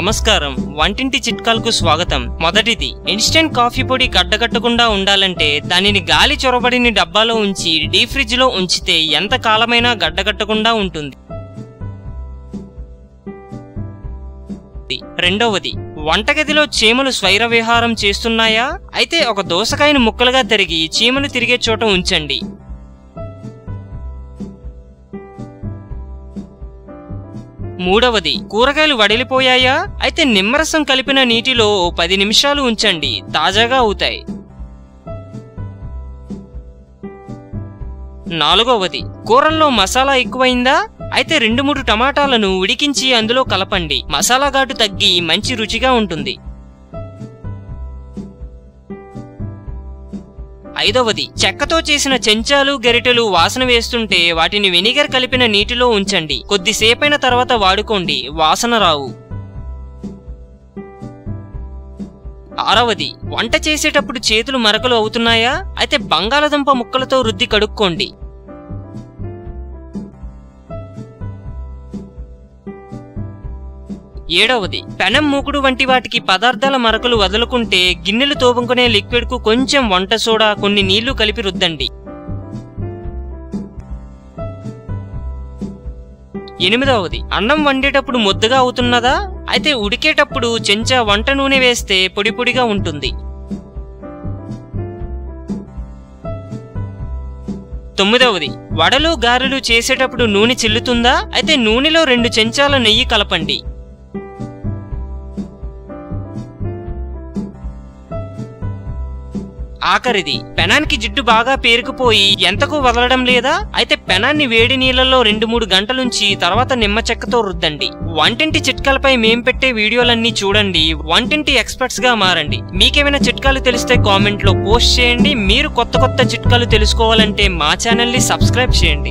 నమస్కారం వంటింటి చిట్కాలకు స్వాగతం। మొదటిది ఇన్స్టెంట్ కాఫీ పొడి గడ్డగట్టకుండా ఉండాలంటే దానిని గాలి చొరబడిన డబ్బాలో ఉంచి డీప్ ఫ్రిడ్జ్ లో ఉంచితే ఎంత కాలమైనా గడ్డగట్టకుండా ఉంటుంది। రెండవది వంటగదిలో చీమలు స్వైర విహారం చేస్తున్నాయా? అయితే ఒక దోసకాయను ముక్కలుగా తరిగి చీమలు తిరిగే చోట ఉంచండి। మూడవది కూరగాయలు వడిలిపోయాయా? అయితే నిమ్మరసం కలిపిన నీటిలో 10 నిమిషాలు ఉంచండి, తాజాగా అవుతాయి। నాలుగవది కూరల్లో మసాలా ఎక్కువైందా? అయితే 2-3 టమాటాలను ఉడికించి అందులో కలపండి, మసాలా ఘాటు తగ్గి మంచి రుచిగా ఉంటుంది। ఐదవది చెక్కతో చేసిన చెంచాలు గరిటెలు వాసన వేస్తుంటే వాటిని వెనిగర్ కలిపిన నీటిలో ఉంచండి, కొద్దిసేపైన తర్వాత వాడుకోండి, వాసన రావు। ఆరవది వంట చేసేటప్పుడు చేతులు మరకలు అవుతున్నాయా? అయితే బంగాళదుంప ముక్కలతో రుద్ది కడుక్కోండి। ఏడవది పెనం మూకుడు వంటి వాటికి పదార్థాల మరకలు వదులుకుంటే గిన్నెలు తోముకునే లిక్విడ్ కు కొంచెం వంట సోడా కొన్ని నీళ్లు కలిపి రుద్దండి। ఎనిమిదవది అన్నం వండేటప్పుడు ముద్దగా అవుతున్నదా? అయితే ఉడికేటప్పుడు చెంచా వంట నూనె వేస్తే పొడి పొడిగా ఉంటుంది। తొమ్మిదవది వడలు గారెలు చేసేటప్పుడు నూనె చిల్లుతుందా? అయితే నూనెలో 2 చెంచాల నెయ్యి కలపండి। ఆఖరిది పెనానికి జిడ్డు బాగా పేరుకుపోయి ఎంతకు వదలడం లేదా? అయితే పెనాన్ని వేడి నీళ్లలో 2-3 గంటలుంచి తర్వాత నిమ్మ చెక్కతో రుద్దండి। వంటింటి చిట్కాలపై మేం పెట్టే వీడియోలన్నీ చూడండి, వంటింటి ఎక్స్పర్ట్స్ గా మారండి। మీకేమైనా చిట్కాలు తెలిస్తే కామెంట్ లో పోస్ట్ చేయండి। మీరు కొత్త చిట్కాలు తెలుసుకోవాలంటే మా ఛానల్ ని సబ్స్క్రైబ్ చేయండి।